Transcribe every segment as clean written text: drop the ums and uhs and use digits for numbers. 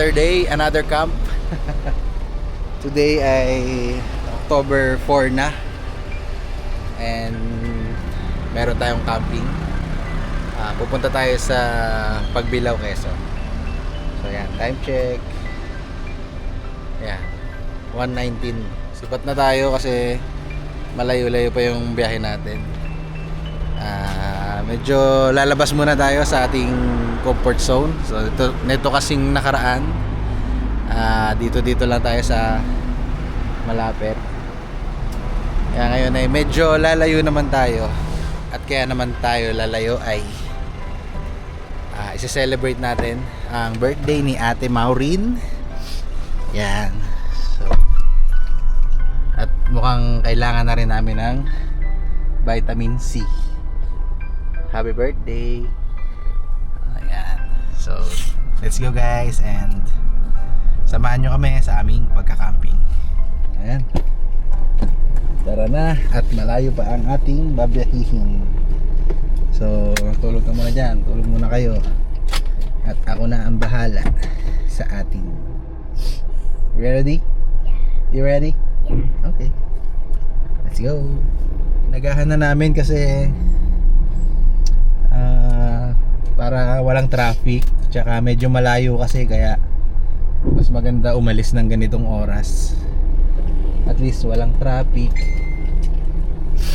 Another day, another camp. Today ay October 4 na. And meron tayong camping. Pupunta tayo sa Pagbilao, Quezon. So yan, time check. Yan, 1:19. Sipat na tayo kasi malayo-layo pa yung biyahe natin. Medyo lalabas muna tayo sa ating comfort zone. So nito kasing nakaraan, dito lang tayo sa malapit. Kaya ngayon ay medyo lalayo naman tayo. At kaya naman tayo lalayo ay isi-celebrate natin ang birthday ni Ate Maureen. Yan. So, at mukhang kailangan na rin namin ng vitamin C. Happy birthday. Ayan. So, let's go guys and samahan nyo kami sa aming pagka-camping. Ayan. Tara na at malayo pa ang ating babiyahihin. So, tulog ka muna dyan. Tulog muna kayo. At ako na ang bahala sa ating. You ready? You ready? Okay. Let's go. Nagahan na namin kasi para walang traffic, tsaka medyo malayo kasi, kaya mas maganda umalis ng ganitong oras. At least walang traffic.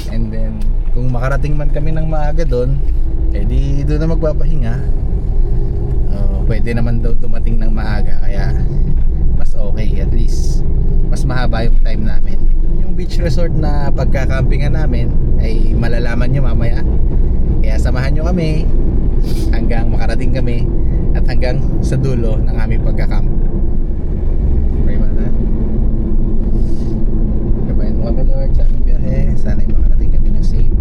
And then kung makarating man kami ng maaga doon, edi doon na magpapahinga. Pwede naman daw dumating ng maaga, kaya mas okay, at least mas mahaba yung time namin. Yung beach resort na pagkakampingan namin ay malalaman nyo mamaya. Kaya samahan nyo kami hanggang makarating kami at hanggang sa dulo ng aming pagkakamp. Pray muna. Gabayan mo kami Lord sa aming biyahe. Sana'y makarating kami ng safe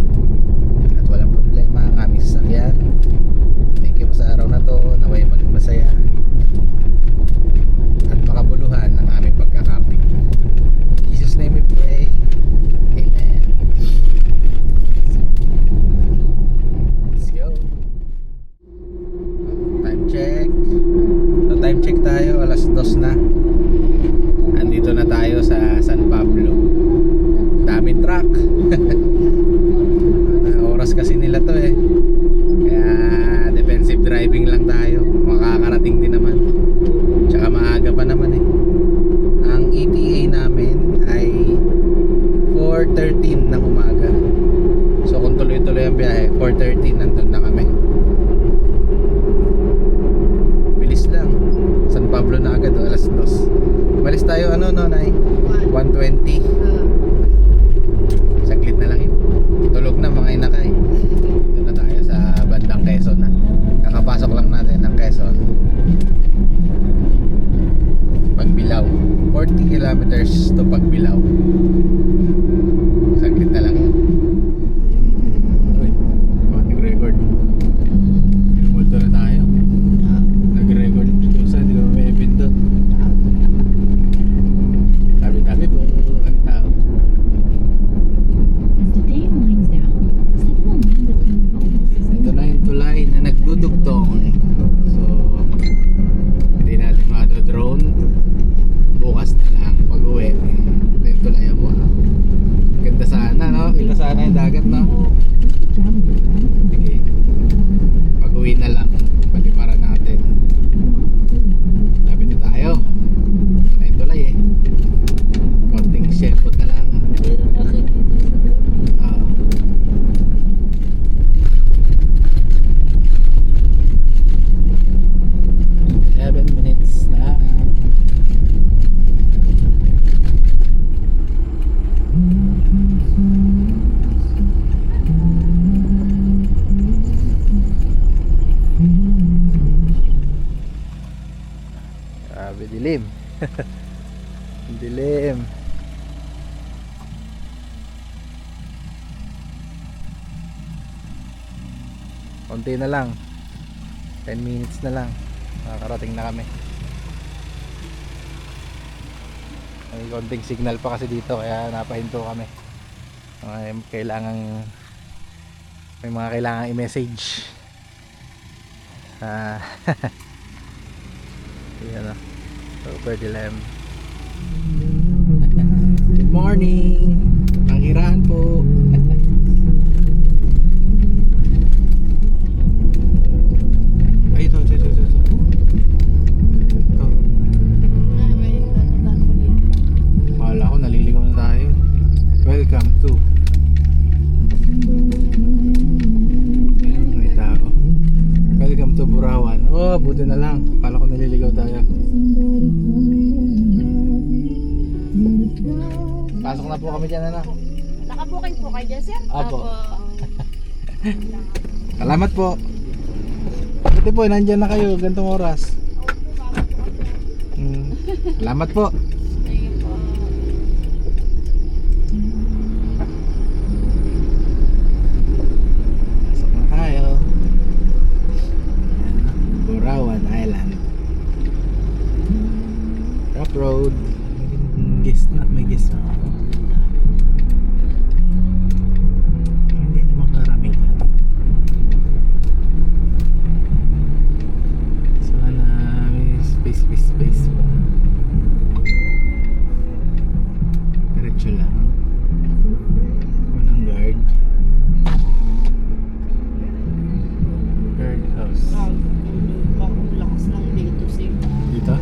at walang problema ang aming sasakyan. Thank you po sa araw na to. Naway maging masaya at makabuluhan ang aming pagkakamping. In Jesus' name we pray. Amen. Let's go. Time check. So time check tayo, alas 2 na. Andito na tayo sa San Pablo. Daming truck. Oras kasi nila to eh. Kaya defensive driving lang tayo. Makakarating din naman. Tsaka maaga pa naman eh. Ang ETA namin ay 4:13 ng umaga. So kung tuloy-tuloy ang biyahe, 4:13 nandun na kami. Bilis lang. San Pablo na agad, alas 2. Umalis tayo ano no, Nay? 1:20. Saglit na lang yun. Tulog na mga inakay. Dito na tayo sa bandang Quezon na. Kakapasok lang natin ng Quezon. Pagbilao. 40 kilometers to Pagbilao. Saglit na lang yun. Uy, nag-record. Pinumulto na tayo. Nag-record. Sa hindi naman may epin doon. Tabi-tabi po. Kami tao. Ito na yung tulay na nagdudugtong. So, hindi natin ma-drone. Bukas na lang pag-uwi. Ito yung tulay ako. Ganda sana, no? Ila sana yung dagat, no? Okay. Pag-uwi na lang. Pag-ipara natin. Lapit na tayo. Ito na yung tulay eh. Konting shelpot na lang. 7 minutes na. Grabe dilim. Dilim. Konti na lang. 10 minutes na lang. Nakakarating na kami. May konting signal pa kasi dito kaya napahinto kami. May mga kailangang i-message. Yan, Super dilim. Good morning! Pangiraan po! Ay, ito. Akala ko naliligaw na tayo. Welcome to. Ayun, may tao. Welcome to Burawan. Oh, buti na lang. Akala ko naliligaw tayo. Pasok na po kami dyan, ano? Nakabuking po kayo dyan, sir? Apo. Salamat po. Buti po, nandyan na kayo. Gantong oras. Salamat po. Sige po. Pasok na tayo. Burawan Island. Rough road. May gis na. Hindi naman karamihan. Sana may space pa. Diretso lang. Walang guard. Guard house. Lakas lang dito, sir. Dito?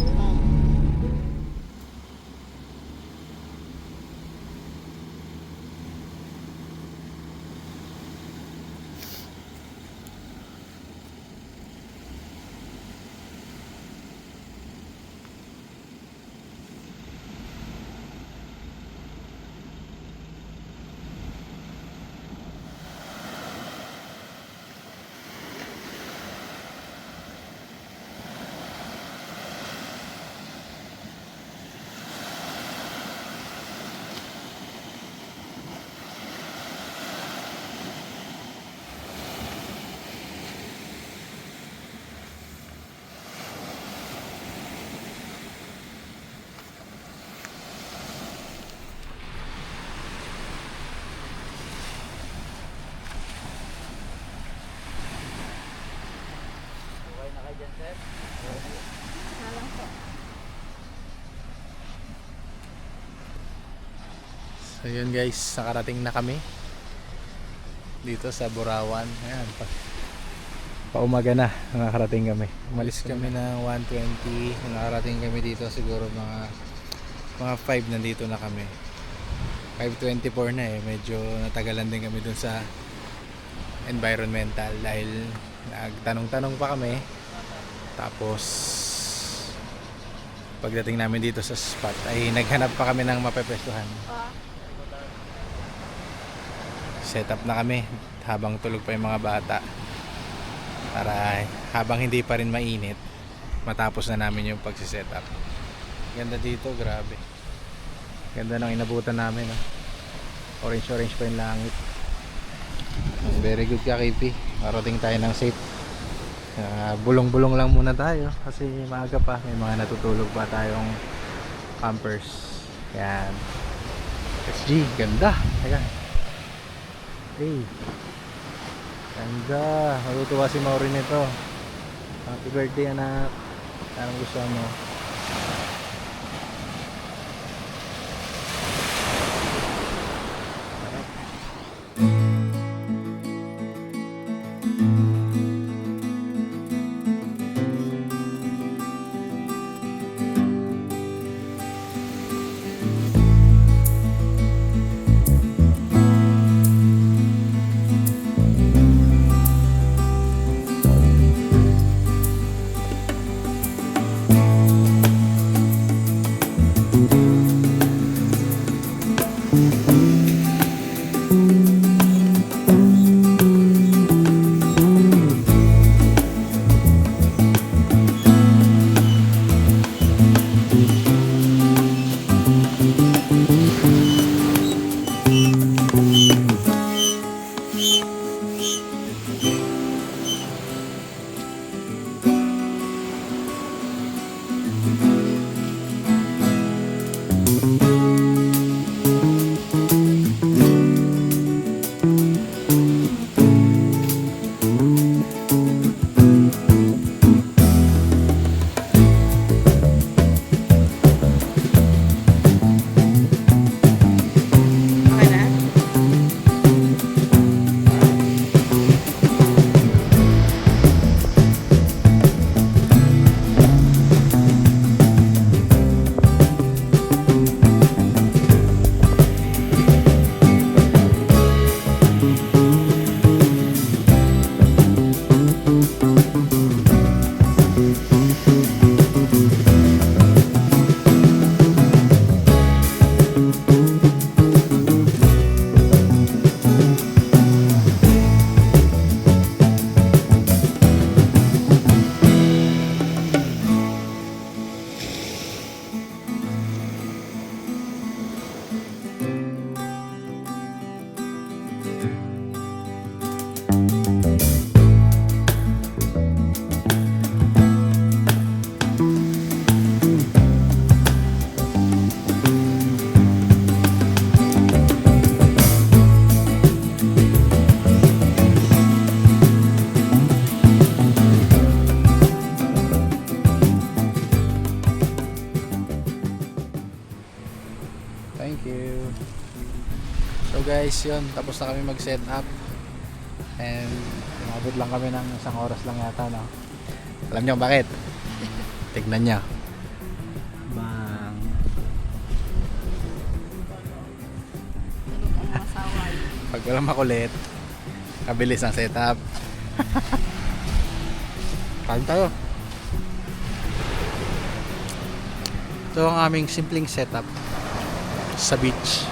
So yun guys, nakarating na kami dito sa Burawan. Ayan, paumaga na nakarating kami. Umalis kami ng 1:20, nakarating kami dito siguro mga 5 nandito na kami. 5:24 na eh, medyo natagalan din kami dun sa environmental dahil nagtanong-tanong pa kami. Tapos pagdating namin dito sa spot ay naghanap pa kami ng mapepwestuhan. Set up na kami habang tulog pa yung mga bata para habang hindi pa rin mainit matapos na namin yung pagsiset up. Ganda dito, grabe. Ganda ng inabutan namin, no? Orange pa yung langit. Very good ka, KP. Marating tayo ng safe. Bulong-bulong lang muna tayo kasi maaga pa, may mga natutulog pa tayong campers. Yan. SG, ganda. Ayan. Hey, ganda. Matutuwa si Maureen nito. Happy birthday, anak. Anong gusto mo? you. So guys, yun. Tapos na kami mag-set up. And umabot lang kami ng isang oras lang yata, no? Alam nyo bakit? Tignan nyo. Bang. Tulog ang mga saway. Pag walang makulit, kabilis ang setup. Kain tayo. Ito ang aming simpleng setup sa beach.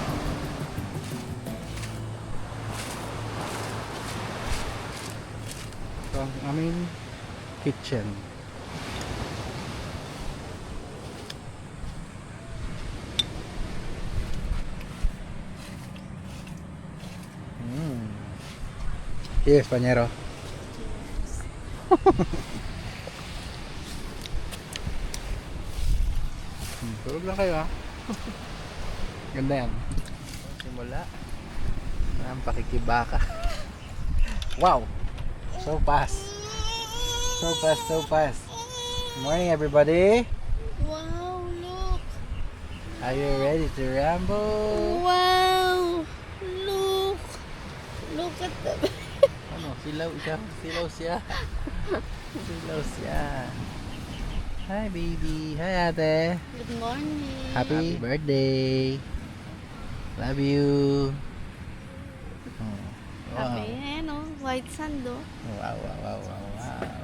Ito ang aming kitchen. Cheers, panyero. Tulog lang kayo, ha. Ganda yan. Simula ang pakikibaka. Wow, so fast, so fast, so fast. Good morning, everybody. Wow, look! Are you ready to ramble? Wow! Look! Look at the... Ano, silaw siya, silaw siya. Silaw siya. Hi baby, hi ate. Good morning! Happy birthday. Love you. Oh, wow. Happy, ano, white sand, oh. Wow, wow, wow, wow, wow.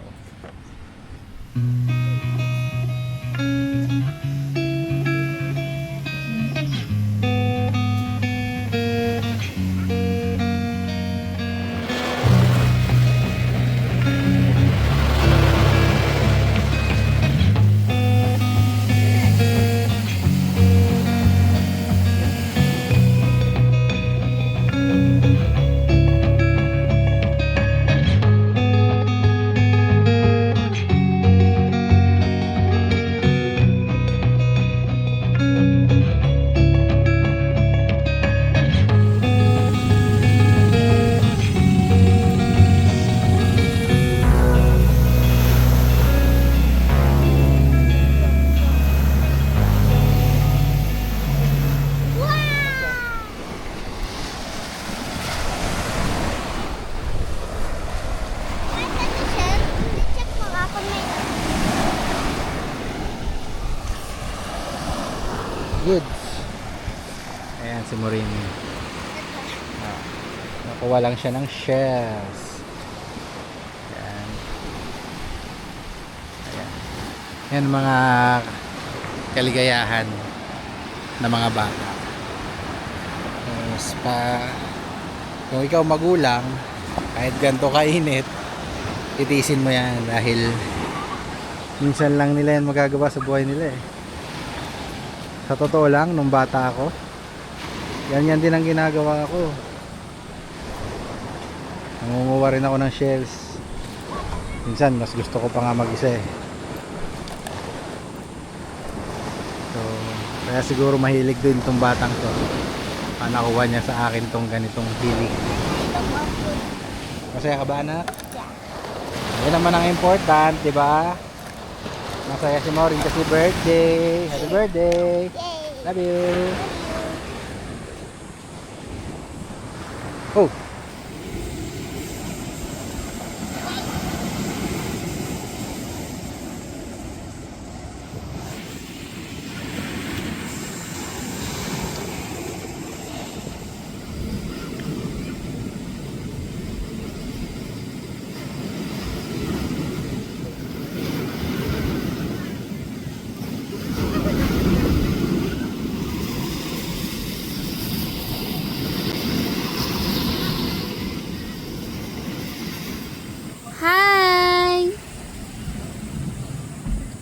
Goods. Ayan si Maureen. Ah, nakuha lang siya ng shells. Ayan. Ayan. Yan mga kaligayahan ng mga bata. Tapos kung ikaw magulang, kahit ganito kainit, itiisin mo yan dahil minsan lang nila yan magagawa sa buhay nila eh. Sa totoo lang, nung bata ako, yan din ang ginagawa ko. Nangunguha rin ako ng shells. Minsan, mas gusto ko pa nga mag-isa eh. So, kaya siguro mahilig din itong batang to. Nakuha niya sa akin tong ganitong hilig. Masaya ka ba, anak? Yan naman ang important, di ba? Masaya si Maureen kasi birthday. Happy birthday. Love you. Oh. Hi!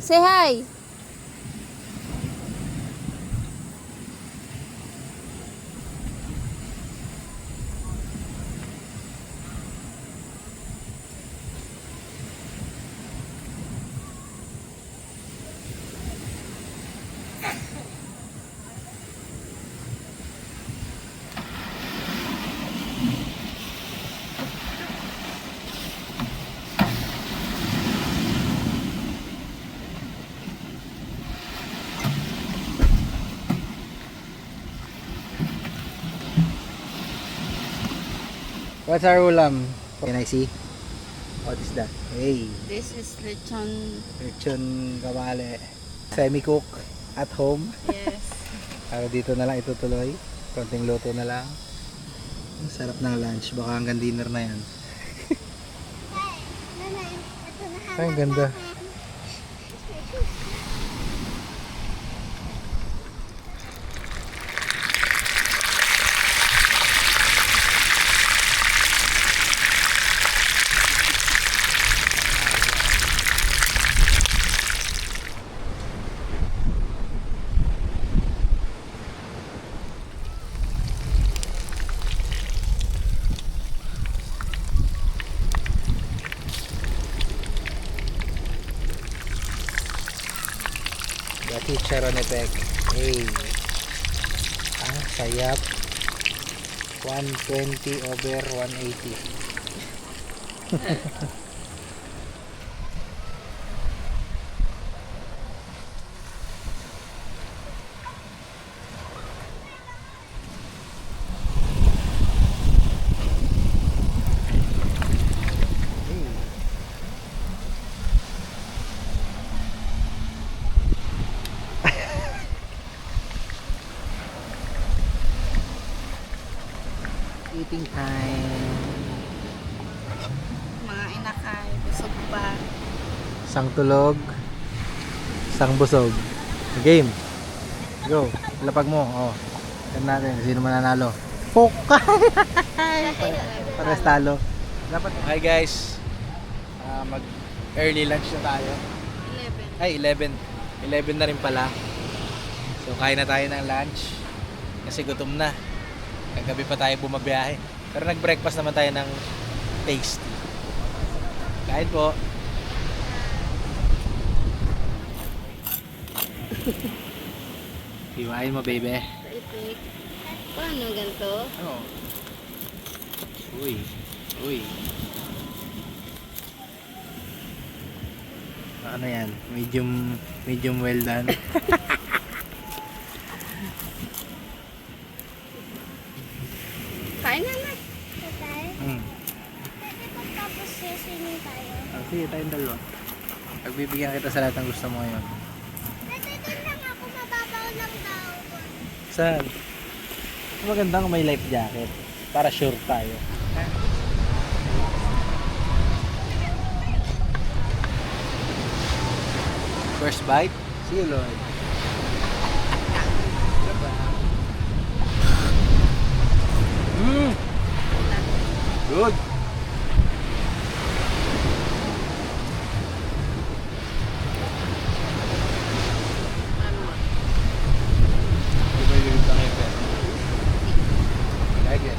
Say hi! What's our ulam? Can I see? What is that? Hey, This is lechon. lechon kawale. Semi-cook at home. Yes. Pero dito na lang itutuloy. Konting luto na lang. Ang sarap ng lunch. Baka hanggang dinner na yan. Ay, ang ganda. Dati charon effect. Hey. Ang sayap. 120 over 180. Eating time. Mga inakay. Busog pa. Isang tulog. Isang busog. Game. Go. Lapag mo. Oh. Tignan natin. Sino mananalo? Poka! Pares talo. Dapat. Hi guys. Mag early lunch na tayo. 11. Ay, 11. 11 na rin pala. So, kain na tayo ng lunch. Kasi gutom na. Kagabi pa tayo bumabiyahe. Pero nag-breakfast naman tayo ng tasty. Kain po. Iwain mo, baby. Ipik. Paano ganito? Oo. Uy. Uy. Ano yan? Medium well done. Kain na na. Hmm. Tapos swimming tayo. Sige, tayong dalawa. Pagbibigyan kita sa lahat ng gusto mo ngayon. Pwede lang ako, mababaw lang daw. Saan? Maganda kung may life jacket. Para sure tayo. First bite. See you, Lord. Good. Like it.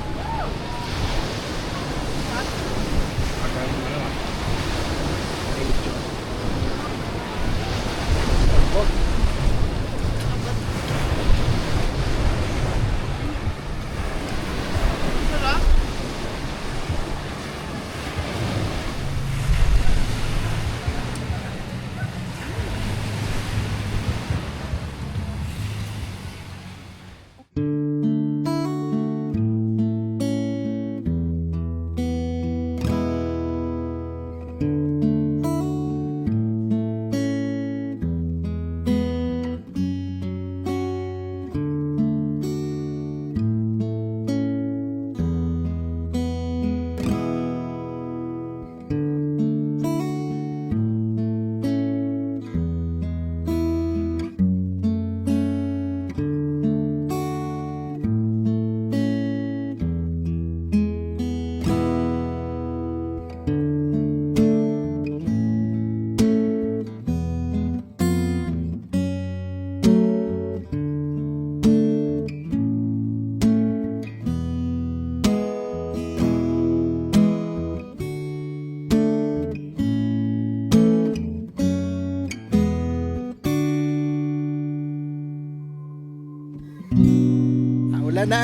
Wala na!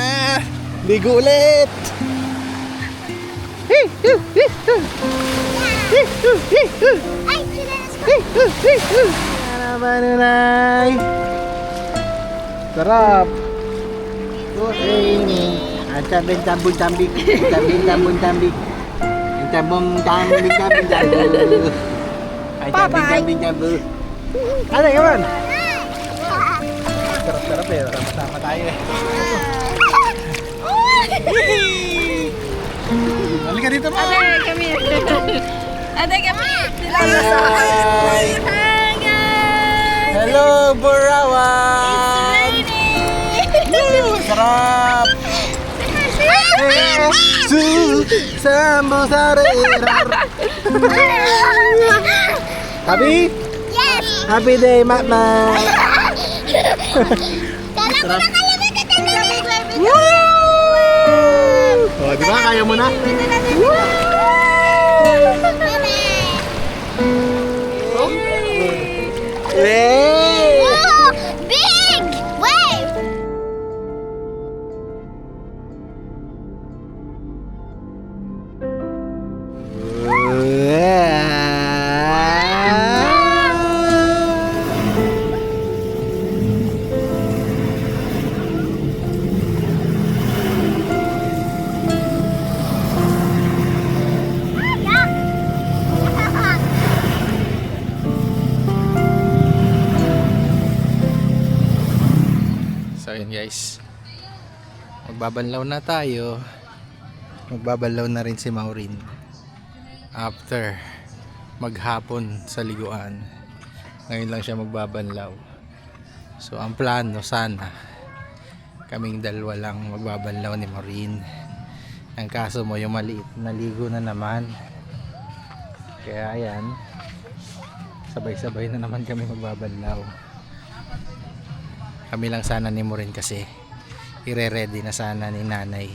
Ligo ulit! Ay, sila na. Ano ba, Nunay? Sarap! Good training! Ang sabing tambing-tambing. Tambing-tambing-tambing. Ang tambing-tambing-tambing. Ang tambing-tambing-tambing. Ano, yaman? Sarap-sarap eh. Sama-sama tayo eh. Halika dito mo. Ate, kami. Ate, kami. Hi! Hi, guys. Hello, Burawan! Woo! Sarap! Sambo sarerar. Happy? Yes! Happy day, Mama! Kala ko nakalimutan na namin! Oh, di ba? Kaya mo na? Hey! Oh, big wave! So yun guys, magbabanlaw na tayo. Magbabanlaw na rin si Maureen after maghapon sa liguan. Ngayon lang siya magbabanlaw. So ang plano sana kaming dalawa lang magbabanlaw ni Maureen. Ang kaso mo yung maliit naligo na naman. Kaya ayan, sabay-sabay na naman kami magbabanlaw. Kami lang sana ni Maureen kasi ire-ready na sana ni nanay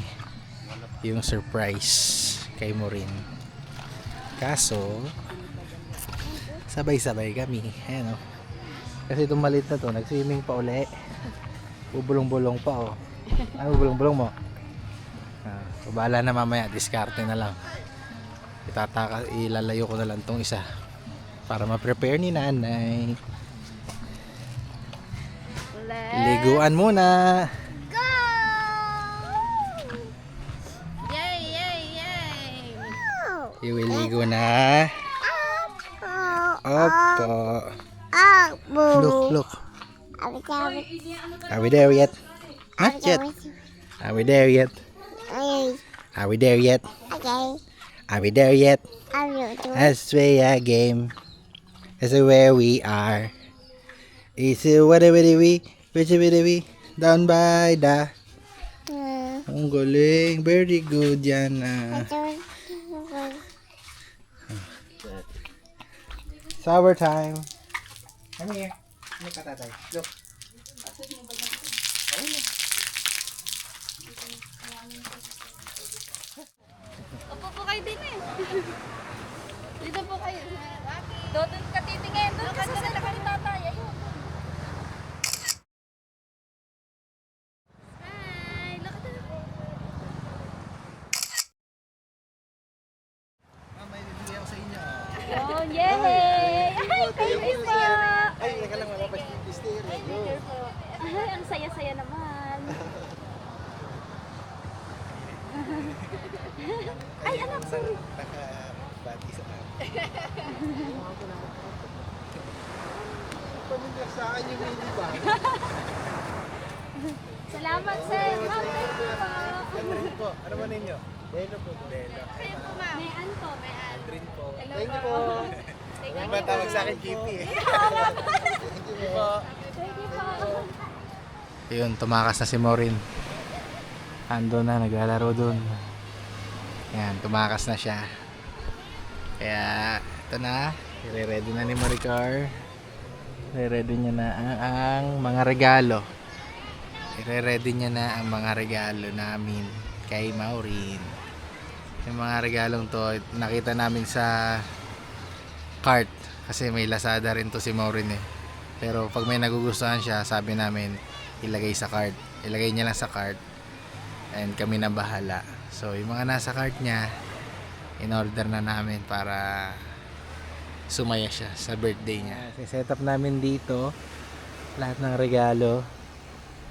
yung surprise kay Maureen. Kaso sabay-sabay kami. Ayan o. Kasi itong maliit na to nag-swimming pa uli. Bubulong-bulong pa o. Ano bulong-bulong mo? Bahala na mamaya, diskarte na lang. Ilalayo ko na lang tong isa para ma-prepare ni nanay. Liguan muna. Go! Yay, yay, yay. Iwiligo na. Opo. Look. Are we there yet? Not yet. Are we there yet? Are we there yet? Are we there yet? That's where a game. That's where we are. Is it what we? Down by the. Ang galing. Very good yan. Sour time. Come here. Ano ka tatay? Look. Opo po kayo din eh. Dito po kayo. Doon ka titingin. Doon ka sa cellphone ni tatay. Ayun. Hi, look at the... May bibigyan ko sa inyo. Oh, yay! Ay, thank you po! Ay, naka lang malapit yung steering. Ay, ang saya-saya naman. Ay, anak, sorry. Naka-bati sa akin. Pamilya sa akin yung mini ba? Salamat, sir. Ma'am, thank you po. Aldrin po. Ano ba ninyo? Delo po. Delo. Kayo po, ma'am. May an po, may an. Aldrin po. Hello Thank you po. po. Thank May you ba po. tawag sa akin GP eh. Thank you po. Thank you po. Yun, tumakas na si Maureen. Ando na, naglalaro dun. Yan, tumakas na siya. Kaya, ito na. I-ready na ni Maricar. I-ready niya na ang mga regalo. I-ready niya na ang mga regalo namin kay Maureen. Yung mga regalong to, nakita namin sa cart. Kasi may Lazada rin to si Maureen eh. Pero pag may nagugustuhan siya, sabi namin, ilagay sa cart. Ilagay niya lang sa cart. And kami na bahala. So, yung mga nasa cart niya, in-order na namin para sumaya siya sa birthday niya. Set up namin dito lahat ng regalo.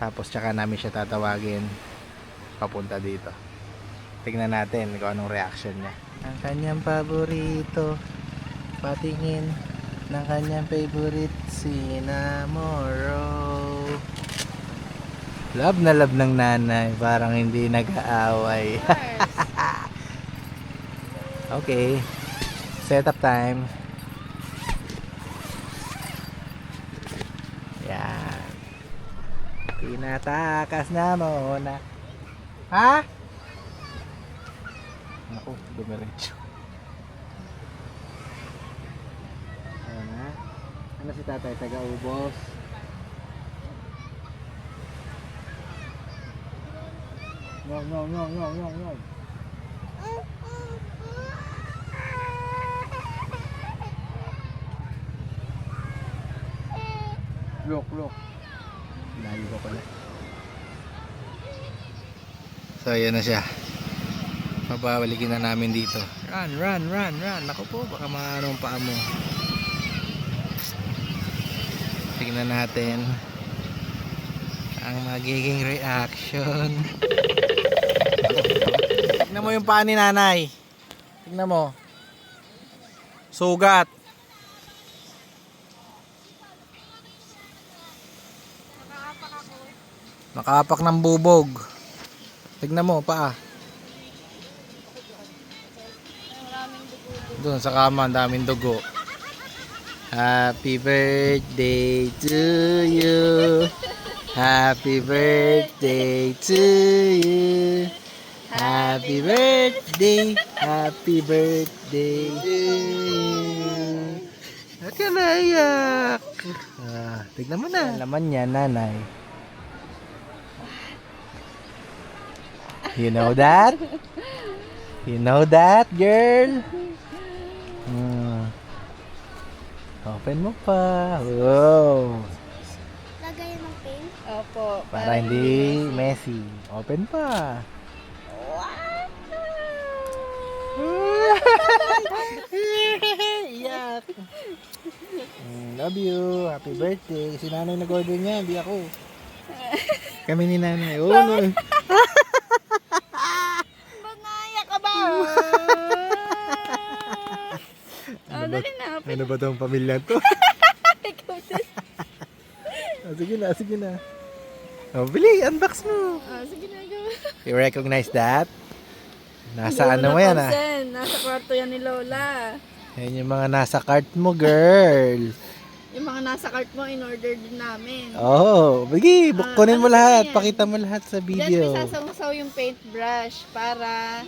Tapos tsaka namin siya tatawagin papunta dito. Tignan natin kung anong reaction niya. Ang kanyang paborito, patingin ng kanyang favorite cinnamon roll. Love na love ng nanay, parang hindi nag-aaway. Okay, setup time. Yan. Tinatakas na muna. Ha? Naku, dumiretso. Ano na? Ano si tatay? Taga-ubos? Nyong. Look. Layo ko pala. So, ayan na siya. Mababalikin na namin dito. Run. Naku po, baka maano ang paa mo. Tignan natin ang magiging reaction. Tignan mo yung paa ni nanay. Tignan mo. Sugat. Nakaapak ng bubog. Tignan mo, paa. Doon sa kama, ang daming dugo. Happy birthday to you. Happy birthday to you. Happy birthday to you. Huwag ka naiyak. Tignan mo na. Laman niya, nanay. You know that? You know that, girl? Open mo pa. Wow. Lagay ng paint. Opo. Para hindi messy. Open pa. Iyak. Love you. Happy birthday. Si nanay nag-order niya, hindi ako. Kami ni nanay. Oh, no. Banaya ka ba? Dali na. Ano ba itong pamilya to? Sige na. Oh, bili, unbox mo. Sige na. You recognize that? Nasa ano mo yan Nasa kwarto yan ni Lola. Yan yung mga nasa cart mo, girl. Yung mga nasa cart mo, in-order din namin. Oh, bigi, kunin mo ano lahat. yan? Pakita mo lahat sa Diyan video. may sasaw yung paintbrush para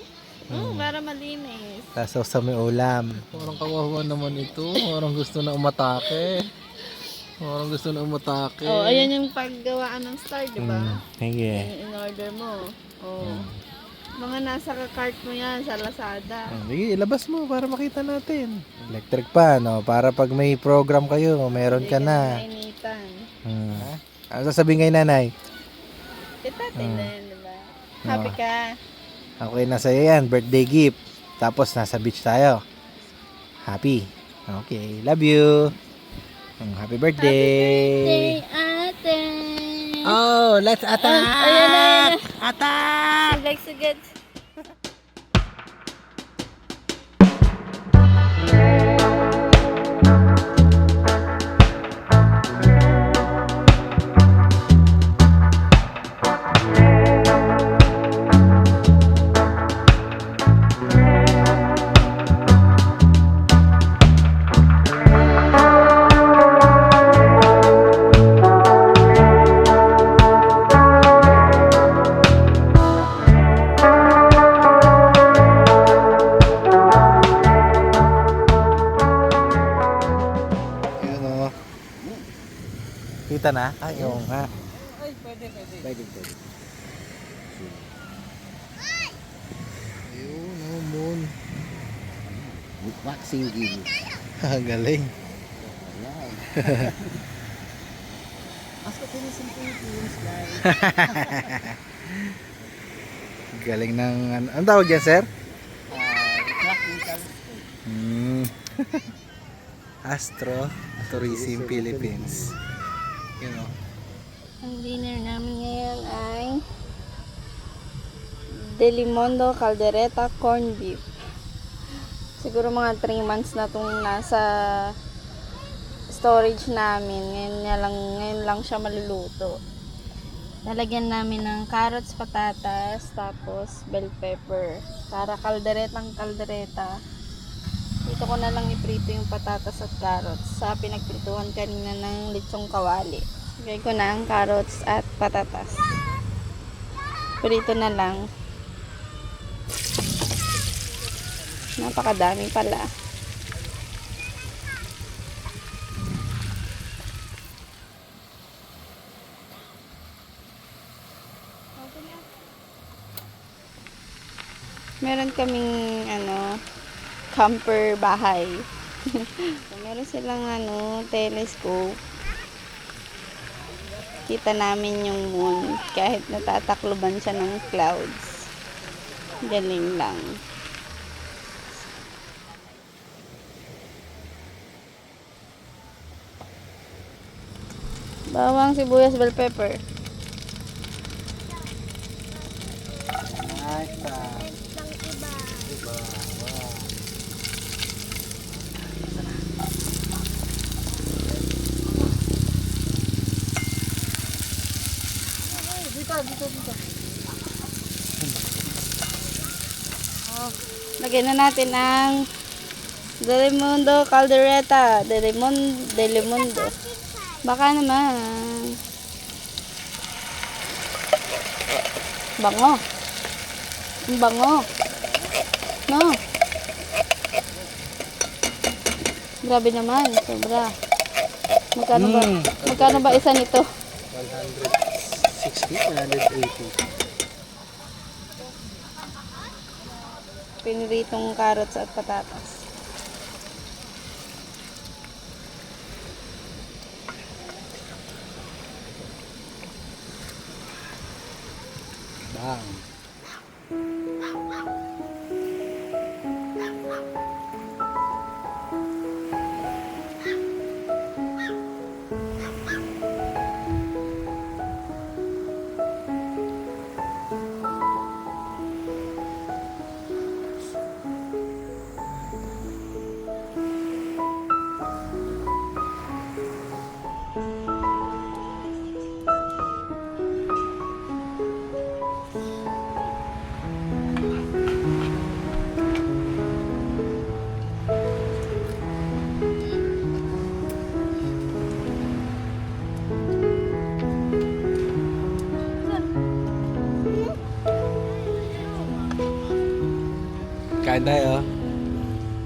malinis. Tasaw sa may ulam. Parang kawawa naman ito. Parang gusto na umatake. Oh, ayan yung paggawaan ng star, di ba? Sige. Yung in-order mo. Oh. Mga nasa cart mo yan sa Lazada. Sige, ilabas mo para makita natin. Electric pan, no? Para pag may program kayo, meron ka na. Mainitan. Ano sasabihin kay nanay? Kita din, di ba? Happy ka. Okay na sa'yo yan, birthday gift. Tapos nasa beach tayo. Happy. Okay, love you. Happy birthday. Ate. Oh, let's attack! Ayan. Attack! Sagad. Kita na? Ay, oo nga. Ay, pwede. Pwede. Ayun, oh, moon. Waxing game. Galing. Asko ko na sa Philippines, guys. Galing ng, ano tawag yan, sir? Tracking telescope. Astro Tourism Philippines. You know. Ang dinner namin ngayon ay Delimondo Caldereta Corn Beef. Siguro mga 3 months na itong nasa storage namin. Ngayon lang siya maluluto. Lalagyan namin ng carrots, patatas, tapos bell pepper. Para kalderetang kaldereta. Dito ko na lang iprito yung patatas at carrots sa pinagprituhan kanina ng lechong kawali. Lagay ko na ang carrots at patatas. Prito na lang. Napakadami pala. Meron kaming camper bahay. Meron silang telescope. Kita namin yung moon kahit natatakloban siya ng clouds. Galing lang. Bawang, sibuyas, bell pepper. Nice. Ang iba. Diba? Wow. Dito. Lagyan na natin ang Delimundo Caldereta. Delimundo. Baka naman. Bango. Ang bango. No. Grabe naman. Sobra. Magkano ba isa nito? 160, 180. Piniritong carrots at patatas. Bang. Kain tayo.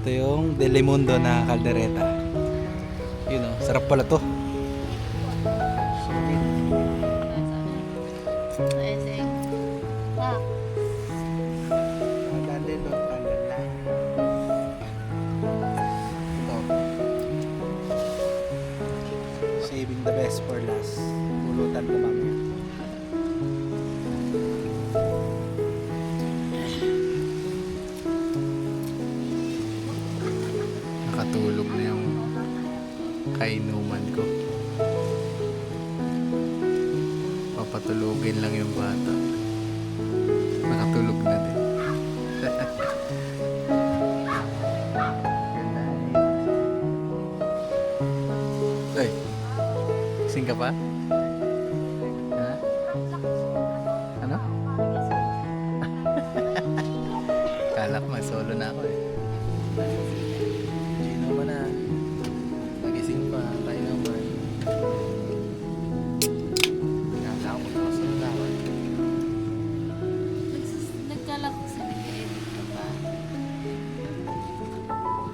Ito yung Delimundo na kaldereta. Yun o, sarap pala to. Saving the best for last. Pulutan ko mamaya. Nakatulog na yung kainuman ko. Papatulogin lang yung bata. Nakatulog na din. Ay, gising ka pa? Ha? Ano? Kala ko may solo na ako eh. Gino ba na? Nagising pa, tayo naman. Kala ko magpasok na ako. Nagkala ko sa nag-edit ka ba?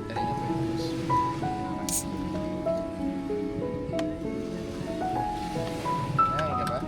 Kanina pa yung bus. Ay, ka ba?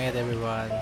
Ingat everyone.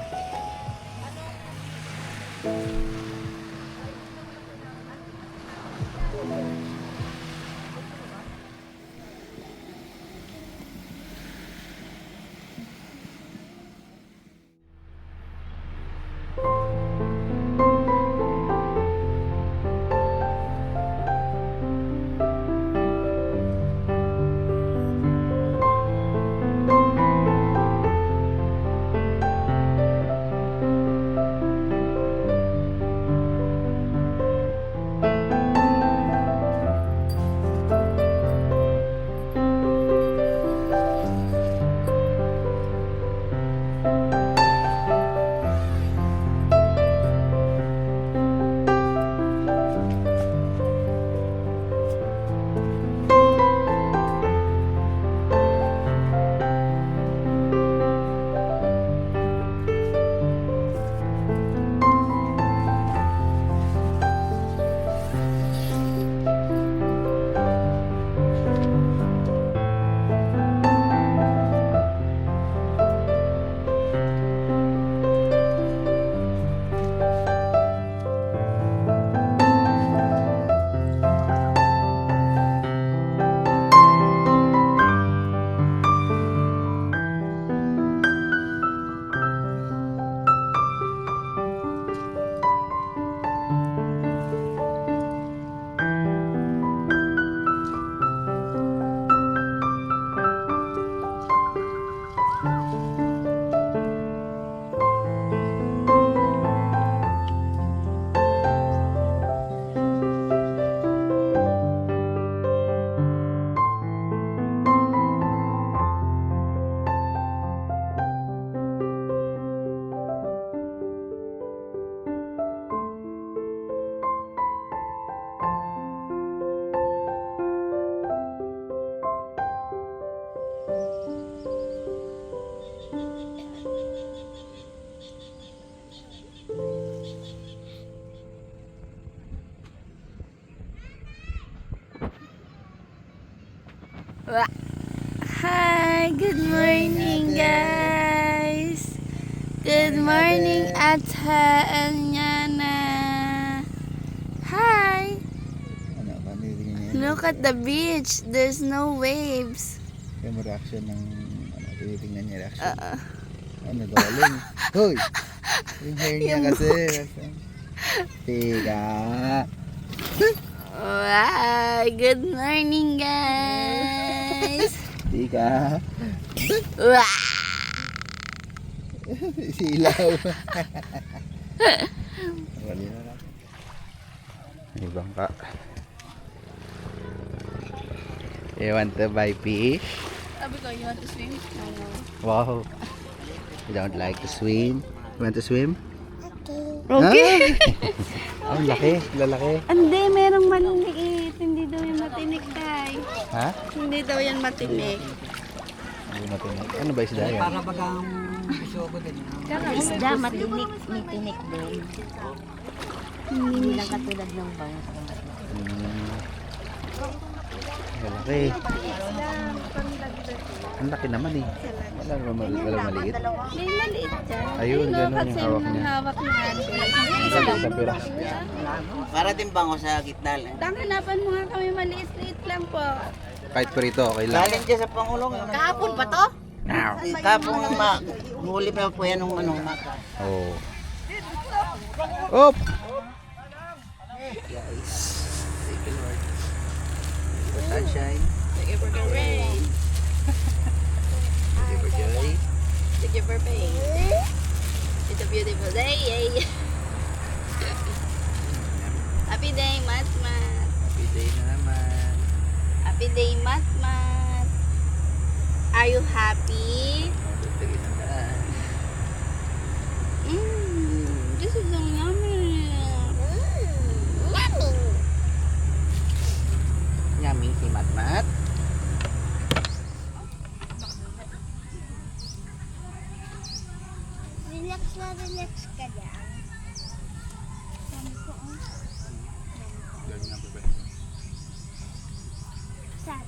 Hi, good morning guys. Good morning Ate Eliana. Hi. Ano, panitignan niya. Look at the beach. There's no waves. Yung reaction ng, ano, tinitingnan niya reaction. Ano, galing. Hoy! Yung hair niya kasi. Tiga. Wow, good morning guys. Tiga. Wow. Silaw. Wali na lang. May bangka. You want to buy fish? Sabi ko, you want to swim? Wow. You don't like to swim? You want to swim? Okay. Ah, ang laki. Lalaki. Hindi, merong maliliit. Hindi daw yan matinik, tay. Ha? Hindi daw yan matinik. Hindi matinig. Ano ba isda yan? Para bagang gusto ko din. Isda, matinik, may tinik din. Hindi lang katulad ng bangus. Lalaki. Ang laki naman eh. Walang maliit. May maliit dyan. Ayun, ganun kasi yung hawak niya. hawak ni Ate. Sa piraso. Para din bango sa gitna lang. Hanapan mo nga kami maliit-liit lang po. Kahit prito, okay lang. Galing dyan sa Pangulong. Kahapon pa to? Kapong huli pa po yan ng ano. Oh. Op! Sunshine. Thank you for the rain. Thank you for joy. Thank you for pain. It's a beautiful day. Yay. Happy day, Matmat. Happy day na naman. Happy day, Matmat. Are you happy? Tutugin na daan. This is so yummy. Yummy! Yummy si Matmat. Relax na relax ka dyan. Saan?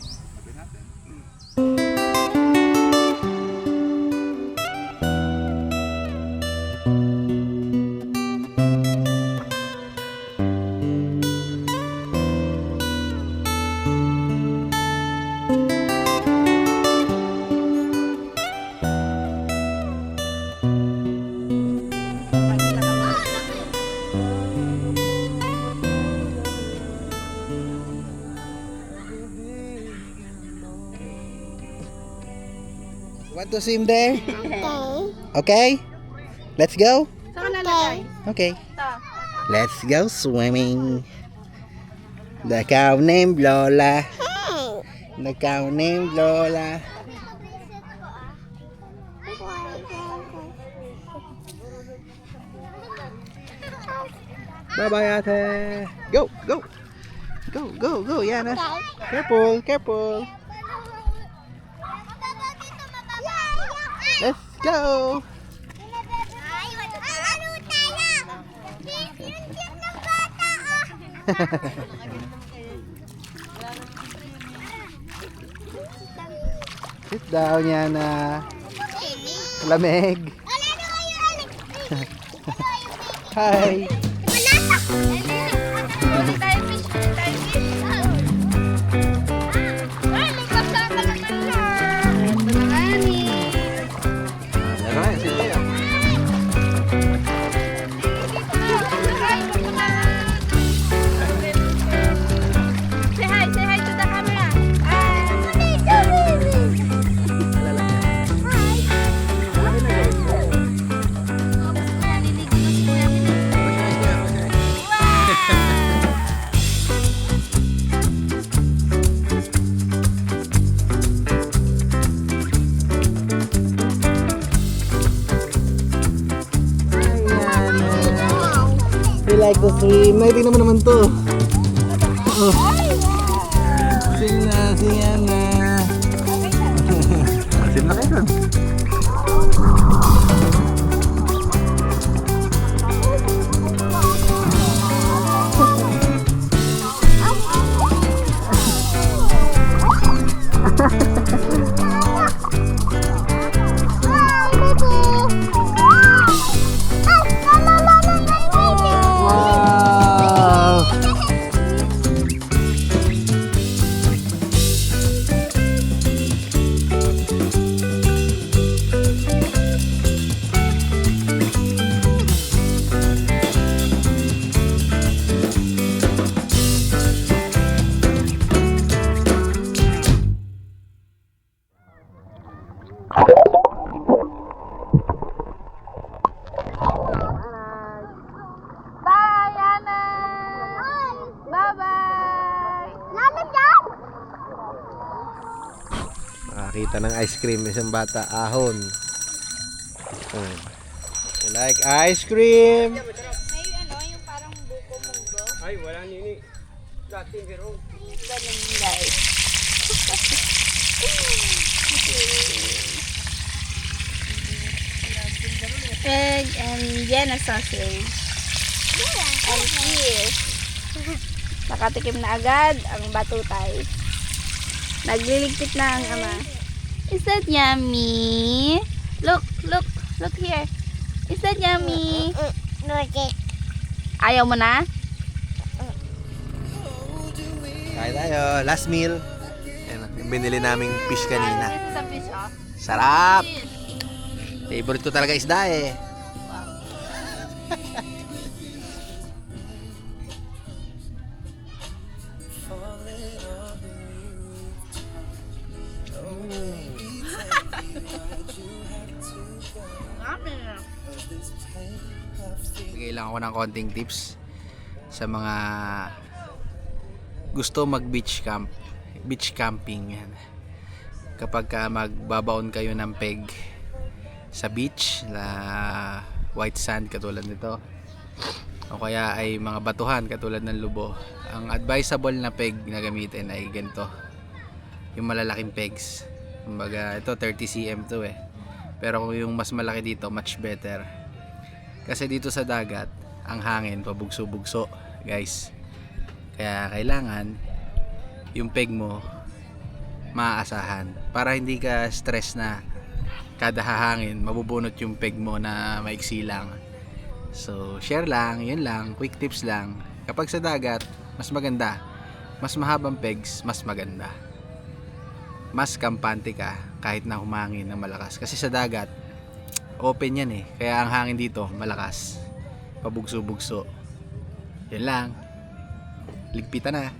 Want to swim there? Okay. Let's go? Saan ka nalagay? Okay. Ito. Let's go swimming. The cow named Lola. The cow named Lola. Bye-bye, ate. Go, go. Go, go, go, Yana. Careful, careful. Let's go. Sit down, Yana. Lamig. Hi. Say hi to the camera. We like to swim. Ay, tingnan mo naman to. Oh. Sing na, singan na. Sim na kayo dun. Wow! Bye, Yana. Bye-bye. Makakita ng ice cream isang bata, ahon. Oh. You like ice cream? May yung parang buko munggo. Ay, wala nini. Dati pero Ganun, guys. Egg and Vienna sausage. And cheese. Nakatikim na agad ang batutay. Nagliligpit na ang ama. Is that yummy? Look here. Is that yummy? Ayaw mo na? Kain tayo. Last meal. Ayan, yung binili naming fish kanina. This is a fish off. Sarap! Favorite ko talaga isda eh. Bigay lang ako ng konting tips sa mga gusto mag beach camping yan. Kapag magbabaon kayo ng peg sa beach na white sand katulad nito o kaya ay mga batuhan katulad ng Lubo, ang advisable na peg na gamitin ay ganito, yung malalaking pegs. Kumbaga ito 30 cm to eh, pero kung yung mas malaki dito much better kasi dito sa dagat ang hangin pabugso-bugso guys, kaya kailangan yung peg mo maaasahan para hindi ka stress na kada hahangin mabubunot yung peg mo na maiksi lang. So share lang, yun lang, quick tips lang. Kapag sa dagat mas maganda, mas mahabang pegs mas maganda, mas kampante ka kahit na humangin ng malakas kasi sa dagat open yan eh, kaya ang hangin dito malakas pabugso-bugso. Yun lang, ligpitan na.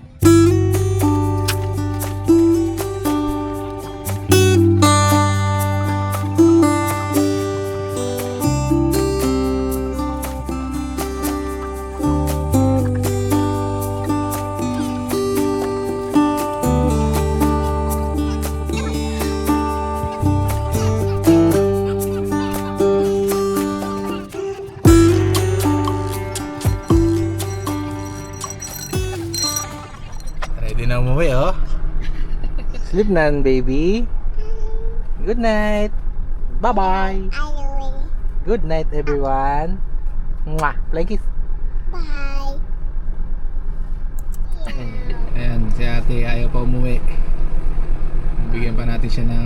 umuwi, oh. Sleep na, baby. Good night. Bye-bye. Good night, everyone. Mwah. Flying kiss. Bye. Ayan, si ate ayaw pa umuwi. Bigyan pa natin siya ng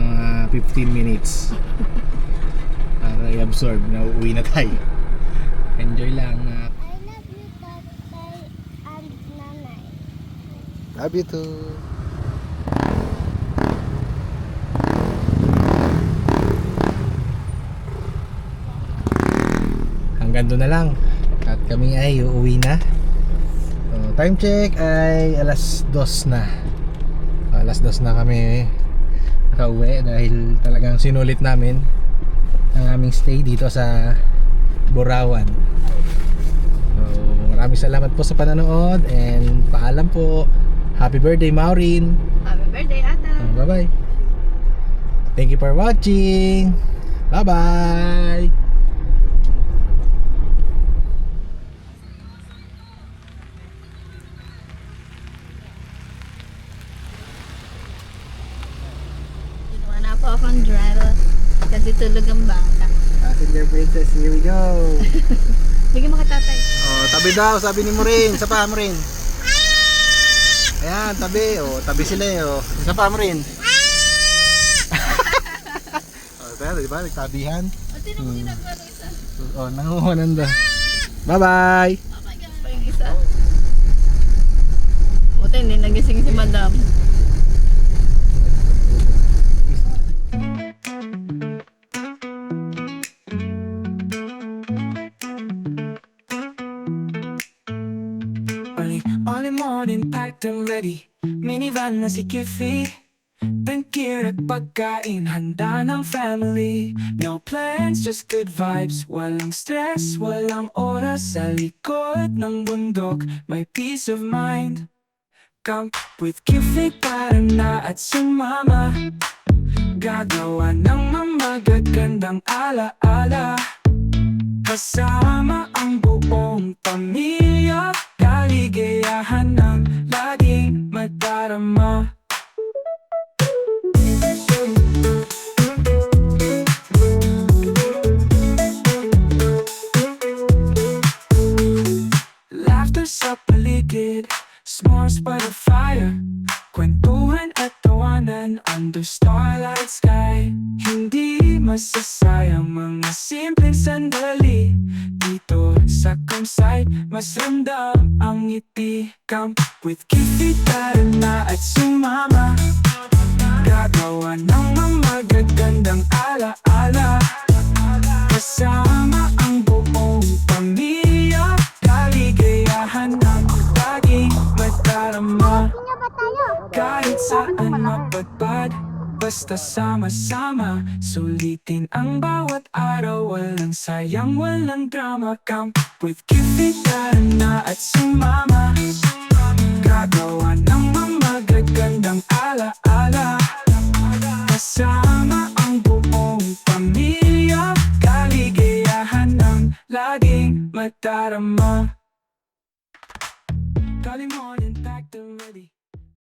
15 minutes para i-absorb na uuwi na tayo. Enjoy lang. I love you, Tatay and Nanay. Love you too. Hanggang doon na lang. At kami ay uuwi na. So, time check ay alas 2 na. Alas 2 na kami nakauwi dahil talagang sinulit namin ang aming stay dito sa Borawan. So, maraming salamat po sa panonood and paalam po. Happy birthday, Maureen. Happy birthday, Ata! Bye-bye. Thank you for watching. Bye-bye. Ginawa na po akong driver kasi tulog ang bata. Passenger princess, here we go. Bigyan mo ka tatay. Oh, tabi daw, sabi ni Maureen. Isa pa, Maureen. Ayan, tabi. Oh, tabi sila eh. Oh. Isa pa, Maureen. Oh, tayo, di ba? Nagtabihan. Pati na mo ginagawa ng isa. Oh, nangunguhanan daw. Bye-bye. Oh my God, pa yung isa. Puta, hindi nagising si madam. Early morning, packed and ready. Minivan na si Kiffy. Tangkir at pagkain, handa ng family. No plans, just good vibes. Walang stress, walang oras. Sa likod ng bundok, may peace of mind. Camp with Kiffy, para na at sumama. Gagawa ng mamagagandang ala-ala. Kasama ang buong pamilya. Kaligayahan ng laging madarama. Laughter sa paligid, s'mores by the fire. Kwentuhan at tawanan under starlight sky. Hindi masasayang mga simpleng sandali. Dito sa campsite, mas ramdam ang ngiti. Camp with Kiffy, tara na at sumama. Gagawa ng mamagagandang ala-ala. Kasama ang buong pamilya. Kaligayahan ng laging madarama. Kahit saan mapadpad, basta sama-sama. Sulitin ang bawat araw, walang sayang, walang drama. Camp with Kiffy, tara na at sumama. Gagawa ng mamagagandang ala-ala. Kasama ang buong pamilya. Kaligayahan ng laging madarama. Early morning, packed and ready.